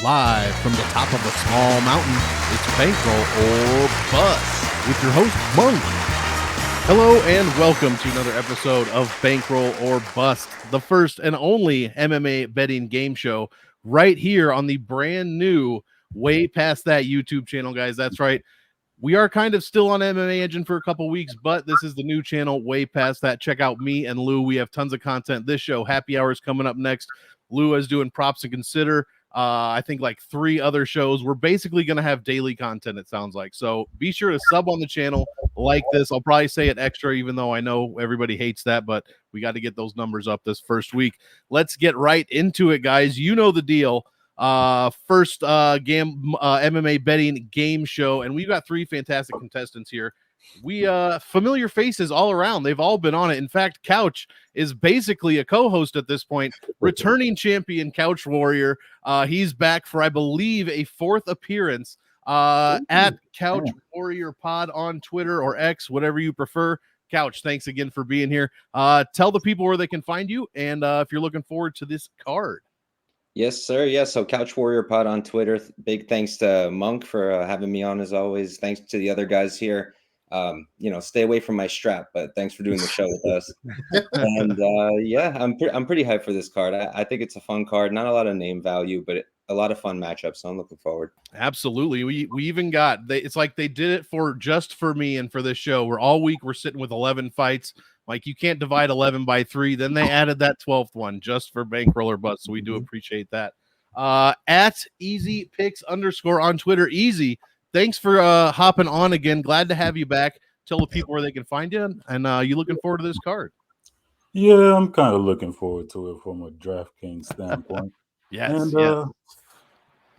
Live from the top of a small mountain, it's Bankroll or Bust with your host, Monk. Hello and welcome to another episode of Bankroll or Bust, the first and only MMA betting game show right here on the brand new Way Past That YouTube channel, guys. That's right. We are kind of still on MMA Engine for a couple weeks, but this is the new channel, Way Past That. Check out me and Lou. We have tons of content. This show, Happy Hour, is coming up next. Lou is doing Props and Consider. I think like 3 other shows. We're basically going to have daily content, it sounds like. So be sure to sub on the channel like this. I'll probably say it extra, even though I know everybody hates that, but we got to get those numbers up this first week. Let's get right into it, guys. You know the deal. First MMA betting game show, and we've got 3 fantastic contestants here. We familiar faces all around. They've all been on it. In fact, Couch is basically a co-host at this point. Returning champion Couch Warrior. He's back for, I believe, a 4th appearance at Couch Warrior Pod on Twitter or X, whatever you prefer. Couch, thanks again for being here. Tell the people where they can find you, and if you're looking forward to this card. Yes, sir. Yeah. So Couch Warrior Pod on Twitter. Big thanks to Monk for having me on as always. Thanks to the other guys here. Stay away from my strap, but thanks for doing the show with us. And yeah, I'm pretty hyped for this card. I think it's a fun card. Not a lot of name value, but a lot of fun matchups. So I'm looking forward. Absolutely. We even got it's like they did it just for me and for this show. We're all week we're sitting with 11 fights. Like, you can't divide 11 by 3. Then they added that 12th one just for Bankroll or Bust. So we do appreciate that. At Easy Picks _ on Twitter. Easy, thanks for hopping on again. Glad to have you back. Tell the people where they can find you. And you looking forward to this card? Yeah, I'm kind of looking forward to it from a DraftKings standpoint. Yes.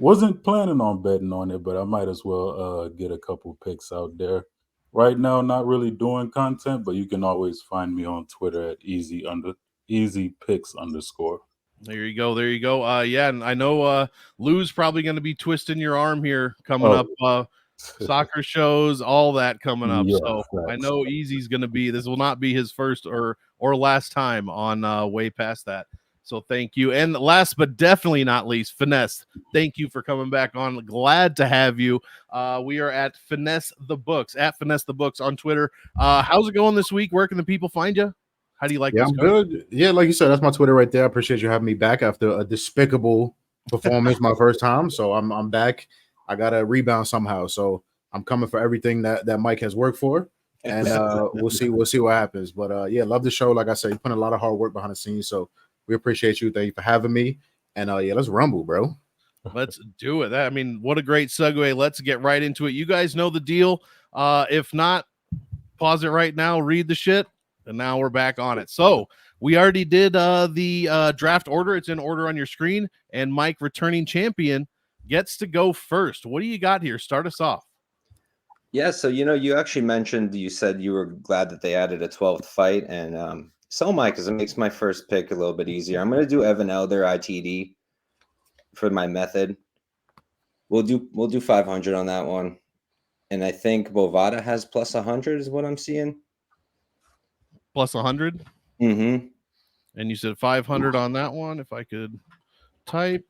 Wasn't planning on betting on it, but I might as well get a couple picks out there. Right now, not really doing content, but you can always find me on Twitter at easy picks _. There you go. Yeah, and I know Lou's probably going to be twisting your arm here coming up. Soccer shows, all that coming up. Yeah, so I know Easy's going to be. This will not be his first or last time on Way Past That. So thank you. And last but definitely not least, Finesse, thank you for coming back on. Glad to have you. We are at Finesse the Books, at Finesse the Books on Twitter. How's it going this week? Where can the people find you? How do you like this? I'm good. Yeah, like you said, that's my Twitter right there. I appreciate you having me back after a despicable performance my first time. So I'm back. I got to rebound somehow. So I'm coming for everything that Mike has worked for. And we'll see what happens. But yeah, love the show. Like I said, you put a lot of hard work behind the scenes. So we appreciate you. Thank you for having me. And yeah, let's rumble, bro. Let's do it. I mean, what a great segue. Let's get right into it. You guys know the deal. If not, pause it right now, read the shit, and now we're back on it. So we already did the draft order. It's in order on your screen, and Mike, returning champion, gets to go first. What do you got here? Start us off. Yeah, so you actually mentioned, you said you were glad that they added a 12th fight, and so am I, because it makes my first pick a little bit easier. I'm going to do Evan Elder ITD for my method. We'll do 500 on that one, and I think Bovada has plus 100 is what I'm seeing. Plus 100. Mm-hmm. And you said 500 on that one. If I could type.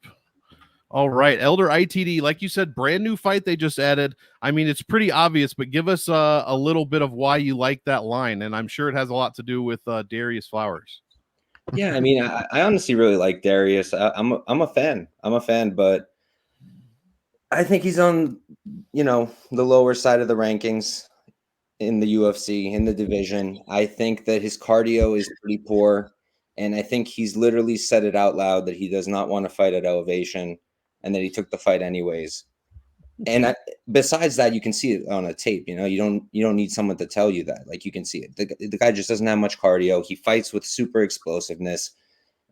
All right, Elder ITD, like you said, brand new fight they just added. I mean, it's pretty obvious, but give us a little bit of why you like that line, and I'm sure it has a lot to do with Darius Flowers. Yeah, I mean, I honestly really like Darius. I'm a fan. But I think he's on, the lower side of the rankings in the UFC, in the division. I think that his cardio is pretty poor, and I think he's literally said it out loud that he does not want to fight at elevation, and that he took the fight anyways. And besides that, you can see it on a tape. You don't need someone to tell you that. Like, you can see it. The guy just doesn't have much cardio. He fights with super explosiveness,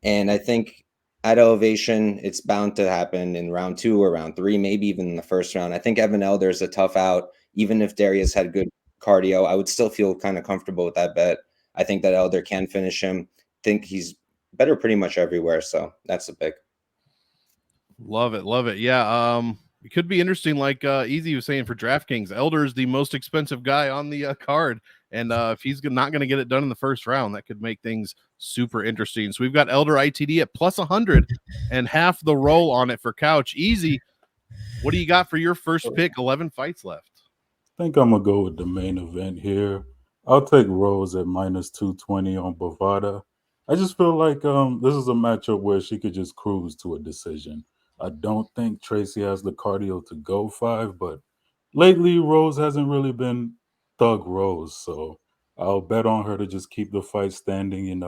and I think at elevation, it's bound to happen in round 2 or round 3, maybe even in the first round. I think Evan Elder is a tough out. Even if Darius had good cardio, I would still feel kind of comfortable with that bet. I think that Elder can finish him. I think he's better pretty much everywhere. So that's the pick. Love it. Yeah. It could be interesting, like Easy was saying, for DraftKings. Elder is the most expensive guy on the card, And if he's not going to get it done in the first round, that could make things super interesting. So we've got Elder ITD at plus 100 and half the roll on it for Couch. Easy. What do you got for your first pick? 11 fights left. I think I'm going to go with the main event here. I'll take Rose at minus 220 on Bovada. I just feel like this is a matchup where she could just cruise to a decision. I don't think Tracy has the cardio to go 5, but lately Rose hasn't really been Thug Rose, so I'll bet on her to just keep the fight standing,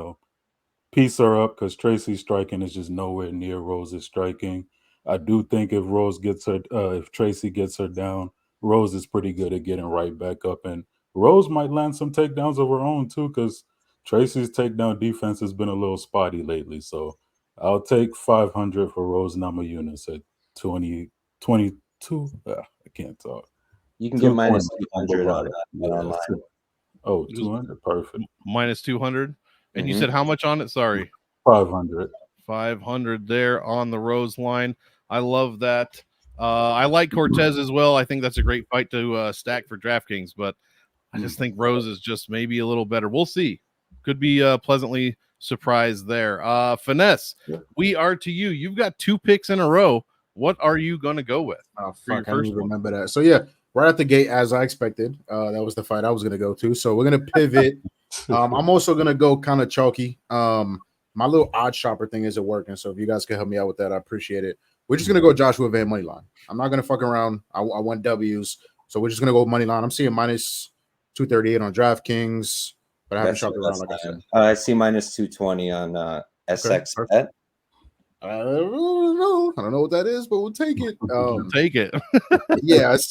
piece her up, because Tracy's striking is just nowhere near Rose's striking. I do think if Tracy gets her down, Rose is pretty good at getting right back up, and Rose might land some takedowns of her own too, because Tracy's takedown defense has been a little spotty lately. So I'll take 500 for Rose Namajunas at 22. I can't talk. You can get minus 220 200 on Yeah, online. Oh, 200, perfect. Minus 200. And you said how much on it? Sorry. 500. 500 there on the Rose line. I love that. I like Cortez as well. I think that's a great fight to stack for DraftKings, but I just think Rose is just maybe a little better. We'll see. Could be pleasantly surprised there. Finesse, we are to you. You've got 2 picks in a row. What are you going to go with? Oh, fuck. I don't even remember that. So, yeah, right at the gate, as I expected, that was the fight I was going to go to. So, we're going to pivot. I'm also going to go kind of chalky. My little odd shopper thing isn't working. So, if you guys can help me out with that, I appreciate it. We're just going to go Joshua Van money line. I'm not going to fuck around. I want W's. So, we're just going to go money line. I'm seeing minus 238 on DraftKings, but I haven't shopped around, like I said. I see minus 220 on SX Bet. I don't know what that is, but we'll take it. We'll take it. Yeah, it's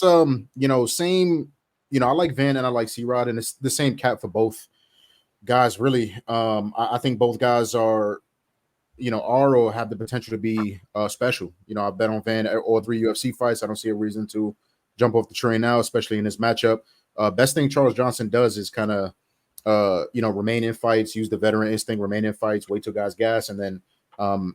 same. I like Van and I like C-Rod, and it's the same cap for both guys. Really, I think both guys are or have the potential to be special. I bet on Van all 3 UFC fights. I don't see a reason to jump off the train now, especially in this matchup. Best thing Charles Johnson does is kind of remain in fights, use the veteran instinct, remain in fights, wait till guys gas, and then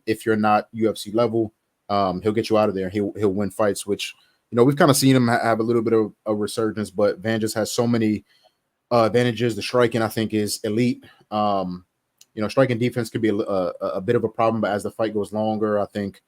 if you're not UFC level, he'll get you out of there. He'll win fights, which we've kind of seen him have a little bit of a resurgence, but Van just has so many advantages. The striking, I think, is elite. Striking defense could be a bit of a problem, but as the fight goes longer, I think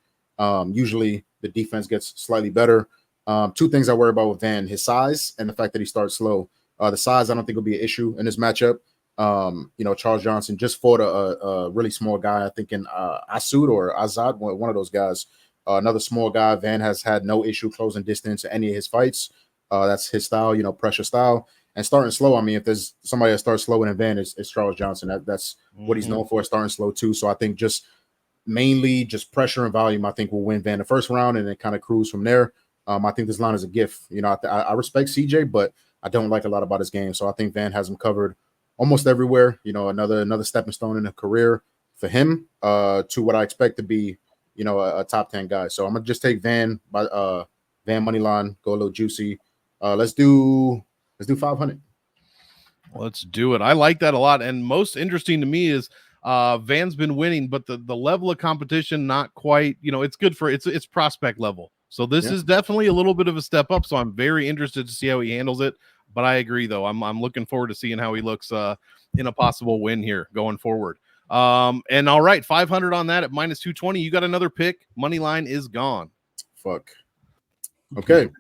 usually the defense gets slightly better. 2 things I worry about with Van: his size and the fact that he starts slow. The size, I don't think will be an issue in this matchup. Charles Johnson just fought a really small guy, I think in Asud or Azad, one of those guys. Another small guy. Van has had no issue closing distance in any of his fights. That's his style, pressure style. And starting slow, I mean, if there's somebody that starts slow in Van, it's Charles Johnson. That's what he's known for, starting slow too. So I think just mainly just pressure and volume, I think will win Van the first round and then kind of cruise from there. I think this line is a gift. I respect CJ, but I don't like a lot about his game. So I think Van has him covered almost everywhere. Another stepping stone in a career for him to what I expect to be, a top 10 guy. So I'm gonna just take Van by Van money line, go a little juicy. Let's do 500. Let's do it. I like that a lot. And most interesting to me is Van's been winning, but the level of competition not quite. It's good for it's prospect level. So this is definitely a little bit of a step up. So I'm very interested to see how he handles it. But I agree, though. I'm looking forward to seeing how he looks in a possible win here going forward. And all right, 500 on that at minus 220. You got another pick. Money line is gone. Fuck. Okay.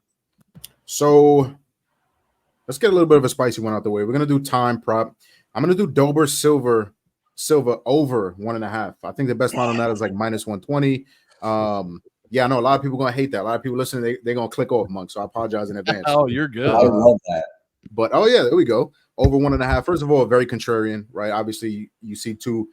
So let's get a little bit of a spicy one out the way. We're gonna do time prop. I'm gonna do Dober Silva over 1.5. I think the best line on that is like minus 120. Yeah, I know a lot of people gonna hate that. A lot of people listening, they're gonna click off, Monk. So I apologize in advance. Oh, you're good. I love that. But yeah, there we go. Over 1.5. First of all, very contrarian, right? Obviously, you see 2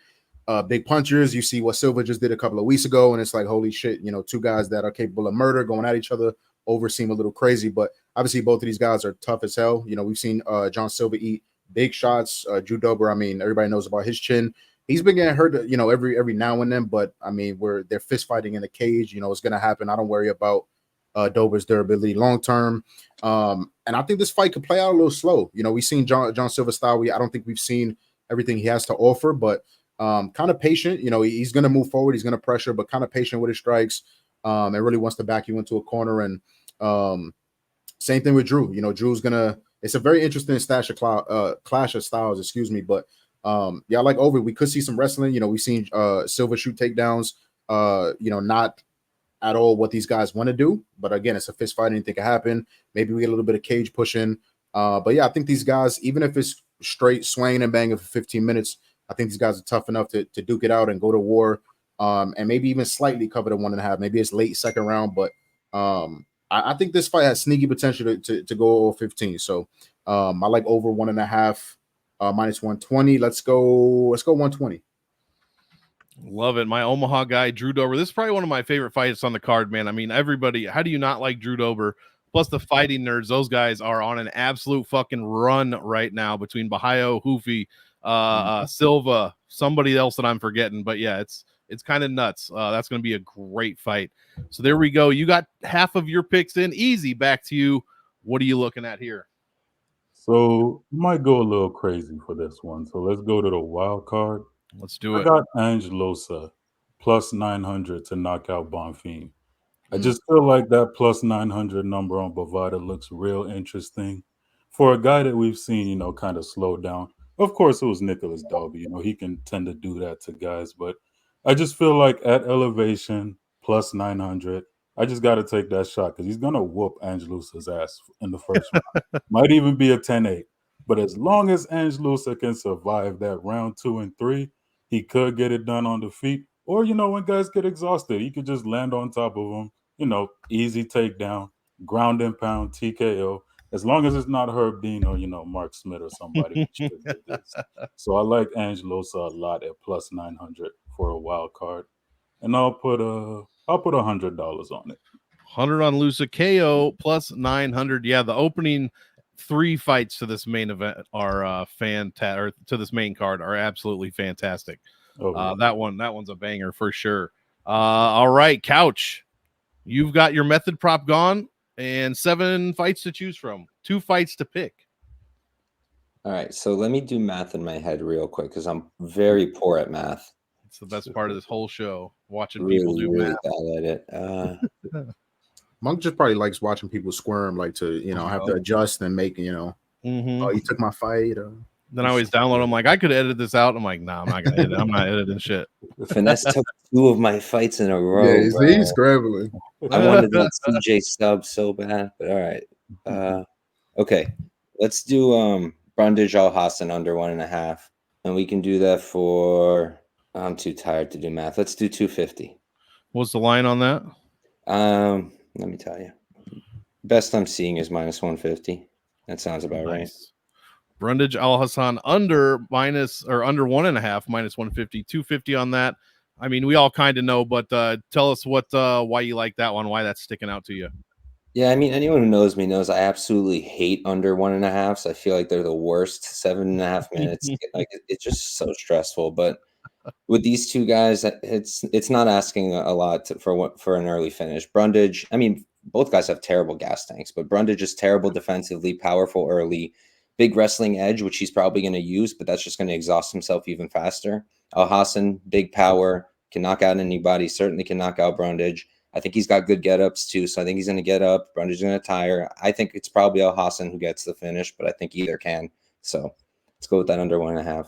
big punchers. You see what Silva just did a couple of weeks ago, and it's like, holy shit, 2 guys that are capable of murder going at each other. Over seem a little crazy, but obviously both of these guys are tough as hell. We've seen John Silva eat big shots. Drew Dober, I mean, everybody knows about his chin. He's been getting hurt, every now and then, but I mean, they're fist fighting in the cage. It's going to happen. I don't worry about Dober's durability long term. And I think this fight could play out a little slow. We've seen John Silva style. I don't think we've seen everything he has to offer, but kind of patient. He's going to move forward. He's going to pressure, but kind of patient with his strikes. And really wants to back you into a corner. And same thing with Drew. Drew's going to it's a very interesting clash of styles, excuse me. But yeah, I like over. We could see some wrestling. You know, we've seen Silva shoot takedowns. You know, not at all what these guys want to do. But again, it's a fist fight. Anything can happen. Maybe we get a little bit of cage pushing. But yeah, I think these guys, even if it's straight swinging and banging for 15 minutes, I think these guys are tough enough to duke it out and go to war. And maybe even slightly cover the 1.5. Maybe it's late second round, but I think this fight has sneaky potential to go over 15. So I like over 1.5 minus 120. Let's go 120. Love it. My Omaha guy, Drew Dober. This is probably one of my favorite fights on the card, man. I mean, everybody, how do you not like Drew Dober? Plus the fighting nerds, those guys are on an absolute fucking run right now between Bahayo, Hoofy, Silva, somebody else that I'm forgetting. But yeah, it's kind of nuts. That's going to be a great fight. So there we go. You got half of your picks in. Easy. Back to you. What are you looking at here? So you might go a little crazy for this one. So let's go to the wild card. Let's do it. I got Losa plus 900 to knock out Bonfim. I just feel like that plus 900 number on Bovada looks real interesting for a guy that we've seen, you know, kind of slow down. Of course, it was Nicholas Dalby. You know, he can tend to do that to guys, but I just feel like at elevation plus 900, I just got to take that shot because he's going to whoop Angelusa's ass in the first round. Might even be a 10-8. But as long as Angelusa can survive that round 2 and 3, he could get it done on the feet. Or, you know, when guys get exhausted, he could just land on top of them. You know, easy takedown, ground and pound, TKO. As long as it's not Herb Dean or, you know, Mark Smith or somebody. Which it is. So I like Angelosa a lot at plus 900 for a wild card. And I'll put $100 on it. 100 on Losa KO plus 900. Yeah, the opening 3 fights to this main event are fantastic, or to this main card are absolutely fantastic. Oh, yeah. That one's a banger for sure. All right, Couch. You've got your method prop gone and 7 fights to choose from. 2 fights to pick. All right, so let me do math in my head real quick because I'm very poor at math. It's the best part of this whole show, watching Really, people do really math. bad at it. Monk just probably likes watching people squirm, like to, you know, have to adjust and make, you know, oh, you took my fight. Then I always download. I'm like, I could edit this out. I'm like, nah, I'm not gonna edit. I'm not editing shit. Finesse took 2 of my fights in a row. Yeah, he's scrambling. I wanted that CJ sub so bad, but all right. Okay, let's do Brundage Alhassan under 1.5, and we can do that for. I'm too tired to do math. Let's do 250. What's the line on that? Let me tell you. Best I'm seeing is minus 150. That sounds about right. Brundage Alhassan under 1.5 minus 150, 250 on that. I mean, we all kind of know, but tell us why you like that one, why that's sticking out to you. Yeah, I mean, anyone who knows me knows I absolutely hate under 1.5. So I feel like they're the worst. 7.5 minutes, like it's just so stressful. But with these 2 guys, it's not asking a lot for an early finish. Brundage, I mean, both guys have terrible gas tanks, but Brundage is terrible defensively, powerful early, big wrestling edge, which he's probably going to use, but that's just going to exhaust himself even faster. Alhassan, big power, can knock out anybody, certainly can knock out Brundage. I think he's got good get-ups too, so I think he's going to get up. Brundage is going to tire. I think it's probably Alhassan who gets the finish, but I think either can. So let's go with that under 1.5.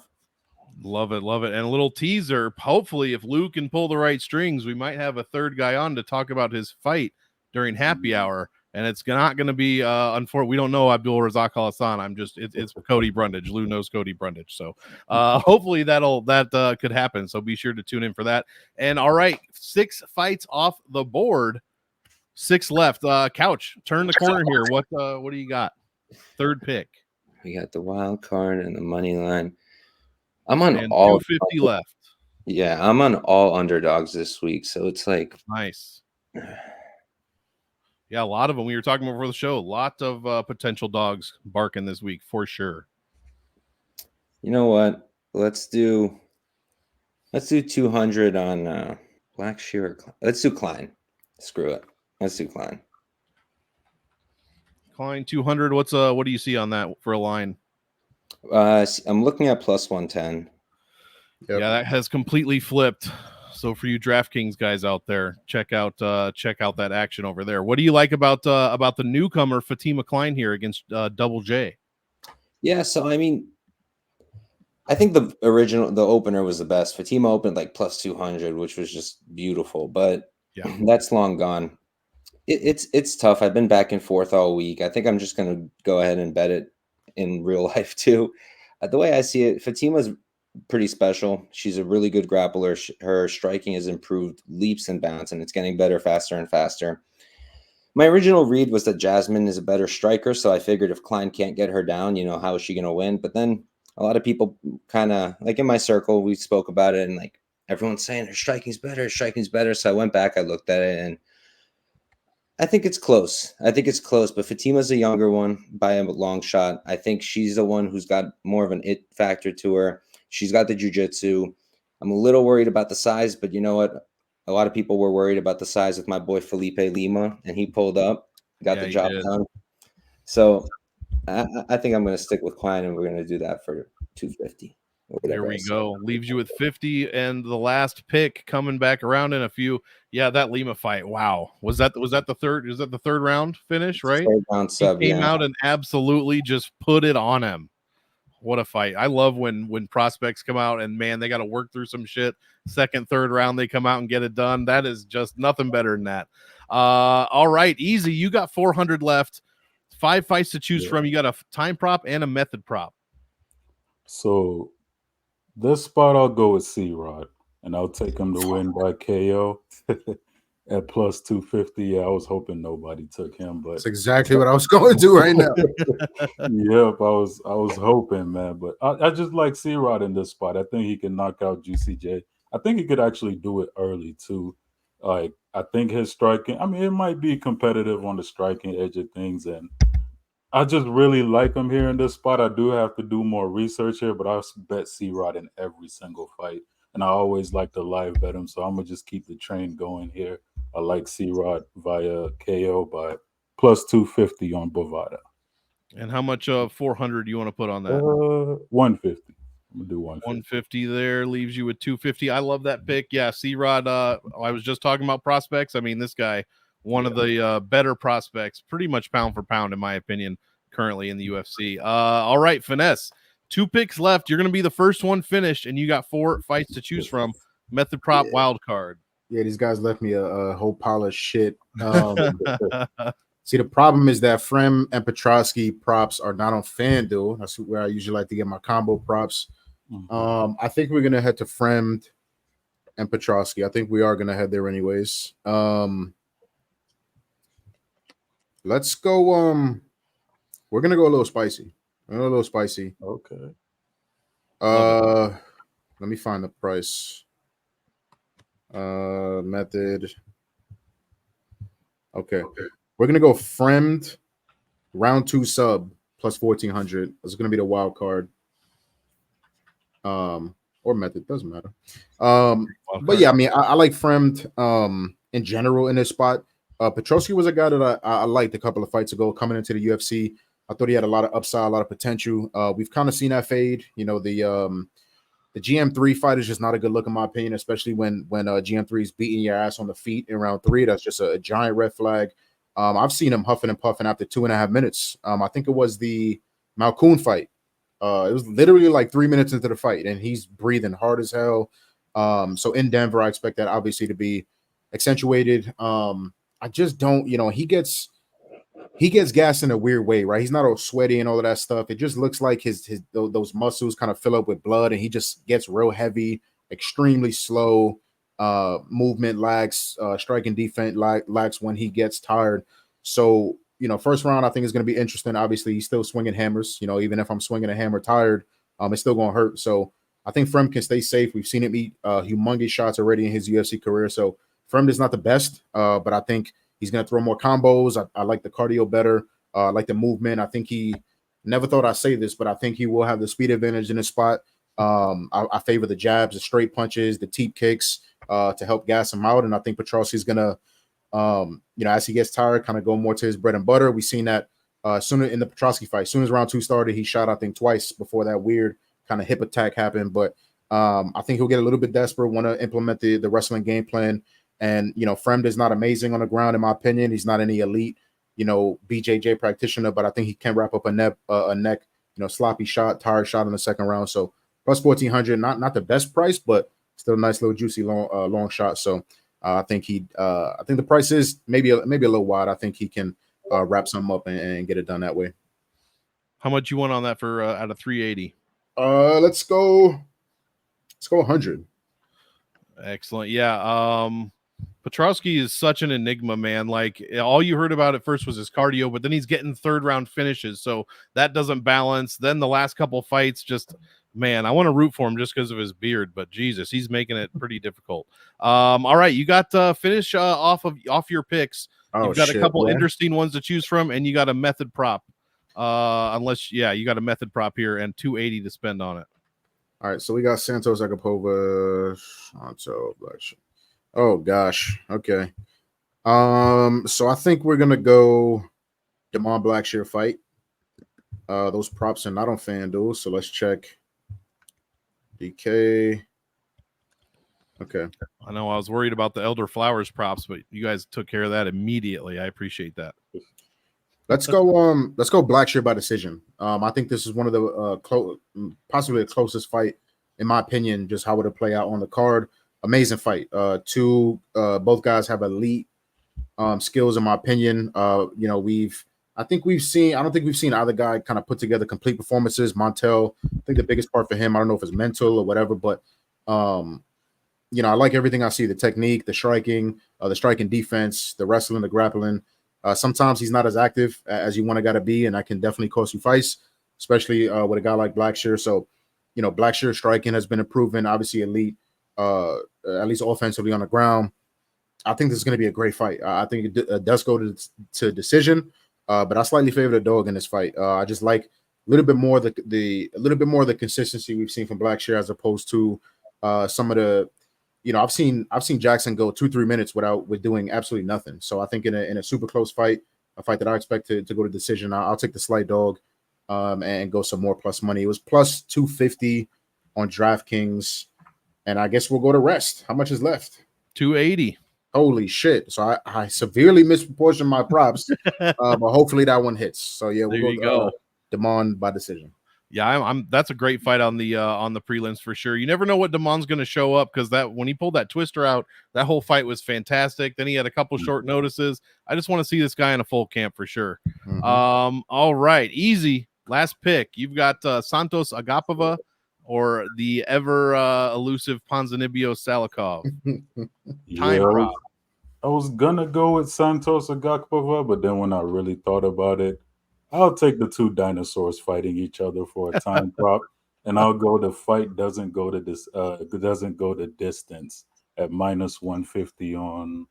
Love it, love it. And a little teaser. Hopefully, if Lou can pull the right strings, we might have a 3rd guy on to talk about his fight during happy hour. And it's not going to be unfortunate. We don't know Abdul Razak Alhassan. It's Cody Brundage. Lou knows Cody Brundage. So hopefully that could happen. So be sure to tune in for that. And all right, 6 fights off the board, 6 left. Couch, turn the corner here. What do you got? 3rd pick. We got the wild card and the money line. I'm on and all 250 left. Yeah, I'm on all underdogs this week. So it's like nice. Yeah, a lot of them. We were talking before the show. A lot of potential dogs barking this week for sure. You know what? Let's do 200 on Blackshaw. Let's do Klein. Screw it. Let's do Klein. Klein 200. What do you see on that for a line? I'm looking at plus 110. Yep. Yeah, that has completely flipped. So for you DraftKings guys out there, check out that action over there. What do you like about the newcomer Fatima Klein here against Double J? Yeah, so I mean, I think the opener was the best. Fatima opened like plus 200, which was just beautiful, but Yeah. that's long gone. It's tough. I've been back and forth all week. I think I'm just gonna go ahead and bet it in real life too. The way I see it, Fatima's pretty special. She's a really good grappler. Her striking has improved leaps and bounds, and it's getting better faster and faster. My original read was that Jasmine is a better striker, so I figured if Klein can't get her down, how is she going to win? But then a lot of people kind of, like in my circle, we spoke about it, and like everyone's saying her striking's better, So I went back, I looked at it, and I think it's close. But Fatima's a younger one by a long shot. I think she's the one who's got more of an it factor to her. She's got the jujitsu. I'm a little worried about the size, but you know what? A lot of people were worried about the size with my boy Felipe Lima, and he pulled up, got Yeah, the he job did. done. So I think I'm going to stick with Klein, and we're going to do that for 250. There we go. Leaves you with 50, and the last pick coming back around in a few. Yeah, that Lima fight. Wow, was that the third? Is that the third round finish? Right. Third round He sub, came yeah. out and absolutely just put it on him. What a fight. I love when prospects come out and man, they got to work through some shit. Second, third round, they come out and get it done. That is just nothing better than that. All right, easy. You got 400 left. 5 fights to choose from. You got a time prop and a method prop. So this spot, I'll go with C-Rod, and I'll take him to win by KO at plus 250. Yeah, I was hoping nobody took him, but That's exactly what I was going to do right now. Yep, I was hoping, man. But I just like C-Rod in this spot. I think he can knock out GCJ. I think he could actually do it early too. Like I think his striking. I mean, it might be competitive on the striking edge of things, and I just really like him here in this spot. I do have to do more research here, but I bet C-Rod in every single fight. And I always like to live bet him, so I'm going to just keep the train going here. I like C-Rod via KO by plus 250 on Bovada. And how much 400 you want to put on that? 150. I'm going to do 150. 150 there leaves you with 250. I love that pick. Yeah, C-Rod, I was just talking about prospects. I mean, this guy, one of the better prospects, pretty much pound for pound, in my opinion, currently in the UFC. All right, Finesse. 2 picks left. You're going to be the first one finished, and you got 4 fights to choose from. Method prop, wild card. Yeah, these guys left me a whole pile of shit. See, the problem is that Frem and Petroski props are not on FanDuel. That's where I usually like to get my combo props. I think we're going to head to Fremd and Petroski. I think we are going to head there anyways. Let's go. We're going to go a little spicy. Okay. Let me find the price. Method. Okay. We're going to go Fremd round 2 sub plus 1,400. It's going to be the wild card. Or method, doesn't matter. But yeah, I mean, I like Fremd in general in this spot. Petroski was a guy that I liked a couple of fights ago coming into the UFC. I thought he had a lot of upside, a lot of potential. We've kind of seen that fade. You know, the GM3 fight is just not a good look in my opinion, especially when GM3 is beating your ass on the feet in round 3. That's just a giant red flag. I've seen him huffing and puffing after 2.5 minutes. I think it was the Malkoun fight. It was literally like 3 minutes into the fight, and he's breathing hard as hell. So in Denver, I expect that obviously to be accentuated. I just don't, he gets gassed in a weird way, right? He's not all sweaty and all of that stuff. It just looks like those muscles kind of fill up with blood, and he just gets real heavy, extremely slow. Movement lags, striking defense lags when he gets tired. So, first round I think is going to be interesting. Obviously, he's still swinging hammers. Even if I'm swinging a hammer tired, it's still going to hurt. So I think Fremd can stay safe. We've seen him eat humongous shots already in his UFC career. So Fremd is not the best, but I think he's going to throw more combos. I like the cardio better. I like the movement. I think he never thought I'd say this, but I think he will have the speed advantage in this spot. I favor the jabs, the straight punches, the teep kicks to help gas him out. And I think Petroski's going to, as he gets tired, kind of go more to his bread and butter. We've seen that sooner in the Petroski fight. As soon as round 2 started, he shot, I think, twice before that weird kind of hip attack happened. But I think he'll get a little bit desperate, want to implement the wrestling game plan. And, Fremd is not amazing on the ground, in my opinion. He's not any elite, BJJ practitioner, but I think he can wrap up a neck sloppy shot, tired shot in the second round. So plus 1,400, not the best price, but still a nice little juicy long shot. So I think the price is maybe a little wide. I think he can wrap something up and get it done that way. How much you want on that for out of 380? Let's go 100. Excellent. Yeah. Petroski is such an enigma, man. Like all you heard about at first was his cardio, but then he's getting third round finishes. So that doesn't balance. Then the last couple fights, just man, I want to root for him just because of his beard, but Jesus, he's making it pretty difficult. All right. You got finish off your picks. You've got a couple interesting ones to choose from, and you got a method prop. You got a method prop here and 280 to spend on it. All right, so we got Santos, Agapova, Santos, Blackshaw. Oh gosh, okay. So I think we're gonna go Damon Blackshaw fight. Those props are not on FanDuel, so let's check. DK. Okay. I know I was worried about the Elder Flowers props, but you guys took care of that immediately. I appreciate that. Let's go Blackshaw by decision. I think this is one of the possibly the closest fight, in my opinion, just how would it play out on the card. Amazing fight. Both guys have elite skills, in my opinion. I don't think we've seen either guy kind of put together complete performances. Montel, I think the biggest part for him, I don't know if it's mental or whatever, but I like everything I see, the technique, the striking defense, the wrestling, the grappling. Sometimes he's not as active as you want a guy to be, and that can definitely cost you fights, especially with a guy like Blackshaw. So, Blackshaw striking has been improving, obviously elite, at least offensively on the ground. I think this is going to be a great fight. I think it does go to decision, but I slightly favor the dog in this fight. I just like a little bit more the consistency we've seen from Blackshaw as opposed to some of the. I've seen Jackson go 2-3 minutes with doing absolutely nothing. So I think in a super close fight, a fight that I expect to go to decision, I'll take the slight dog and go some more plus money. It was plus 250 on DraftKings, and I guess we'll go to rest. How much is left? 280. Holy shit! So I severely misproportioned my props, but hopefully that one hits. So yeah, we'll go Damon by decision. Yeah, that's a great fight on the prelims for sure. You never know what Damon's going to show up because that when he pulled that twister out, that whole fight was fantastic. Then he had a couple short notices. I just want to see this guy in a full camp for sure. Mm-hmm. All right, easy last pick. You've got Santos Agapova or the ever elusive Ponzinibbio Salikov. Time prop. I was gonna go with Santos Agapova, but then when I really thought about it, I'll take the two dinosaurs fighting each other for a time prop, and I'll go the fight doesn't go to distance at minus 150 on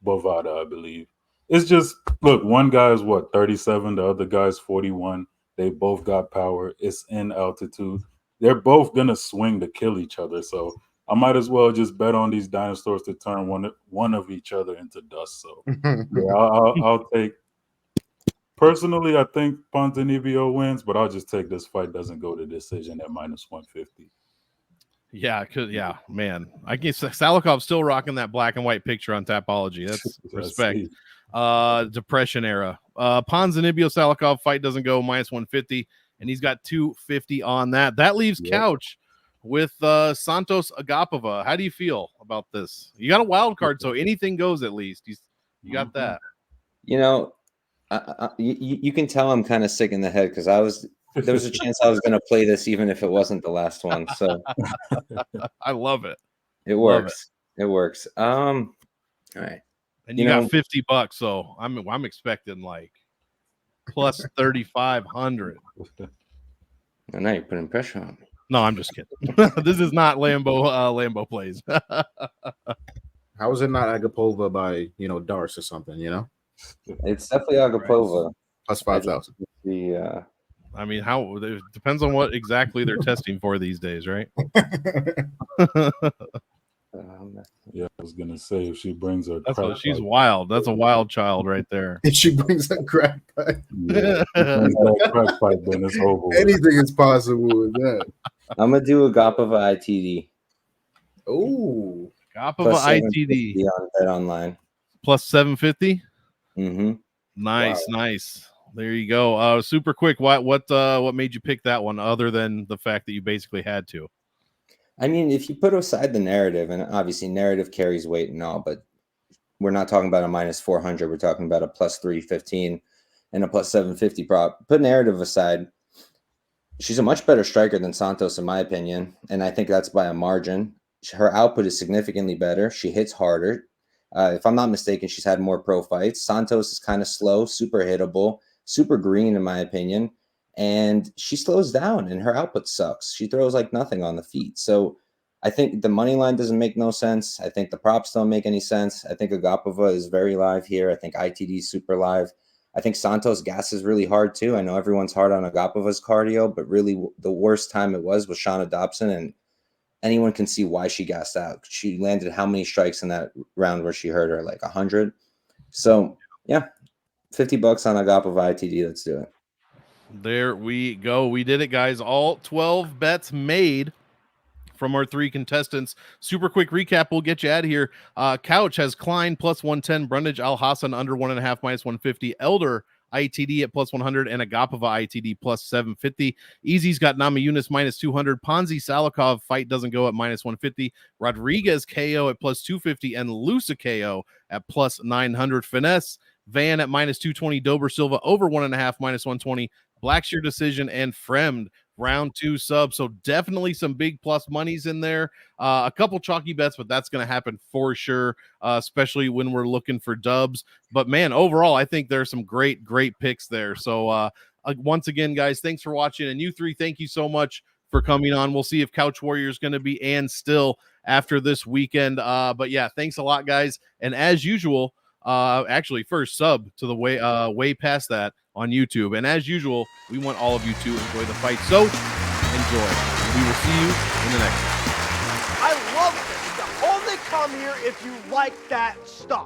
Bovada, I believe. It's just look, one guy is 37, the other guy's 41. They both got power. It's in altitude. They're both gonna swing to kill each other, so I might as well just bet on these dinosaurs to turn one of each other into dust. So yeah, I'll take. Personally, I think Ponzinibbio wins, but I'll just take this fight doesn't go to decision at minus 150. Yeah, man. I guess Salikov's still rocking that black and white picture on Tapology. That's respect. Depression era. Ponzinibbio Salikov fight doesn't go minus 150, and he's got 250 on that. That leaves Couch with Santos Agapova. How do you feel about this? You got a wild card, so anything goes at least. You got that. You can tell I'm kind of sick in the head because there was a chance I was going to play this even if it wasn't the last one. So I love it. It works. It works. All right. And you got $50, so I'm expecting like plus 3,500. And now you're putting pressure on me. No, I'm just kidding. This is not Lambo plays. How is it not Agapova by Darce or something? It's definitely Agapova. Plus 5,000. I mean, it depends on what exactly they're testing for these days, right? Yeah, I was gonna say if she brings her, she's wild. That's a wild child right there. If she brings that crack pipe, crack pipe, then it's over. Anything is possible with that. I'm gonna do Agapova ITD. Oh, Agapova ITD on Bet Online plus 750. Mm-hmm. Nice. There you go. Super quick. What made you pick that one other than the fact that you basically had to? I mean, if you put aside the narrative, and obviously narrative carries weight and all, but we're not talking about a minus 400. We're talking about a plus 315 and a plus 750 prop. Put narrative aside, she's a much better striker than Santos, in my opinion, and I think that's by a margin. Her output is significantly better. She hits harder. If I'm not mistaken, she's had more pro fights. Santos is kind of slow, super hittable, super green, in my opinion, and she slows down, and her output sucks. She throws like nothing on the feet. So I think the money line doesn't make no sense. I think the props don't make any sense. I think Agapova is very live here. I think ITD is super live. I think Santos gasses really hard too. I know everyone's hard on Agapova's cardio, but really the worst time it was Shauna Dobson, and anyone can see why she gassed out. She landed how many strikes in that round where she hurt her? Like 100. So yeah, $50 on Agapova ITD. Let's do it. There we go. We did it, guys. All 12 bets made from our 3 contestants. Super quick recap. We'll get you out of here. Couch has Klein plus 110, Brundage, Alhassan under 1.5 minus 150, Elder ITD at plus 100, and Agapova ITD plus 750. Easy's got Namajunas minus 200. Ponzi Salikov fight doesn't go at minus 150. Rodriguez KO at plus 250, and Losa KO at plus 900. Finesse Van at minus 220. Dober Silva over 1.5 minus 120. Blackshaw decision, and Fremd round 2 sub. So definitely some big plus monies in there. A couple chalky bets, but that's going to happen for sure, especially when we're looking for dubs. But man, overall, I think there's some great picks there. So once again, guys, thanks for watching. And you 3, thank you so much for coming on. We'll see if Couch Warrior is going to be and still after this weekend. But yeah, thanks a lot, guys. And as usual, actually first sub to the way past that on YouTube. And as usual, we want all of you to enjoy the fight. So enjoy. We will see you in the next one. I love this. You only come here if you like that stuff.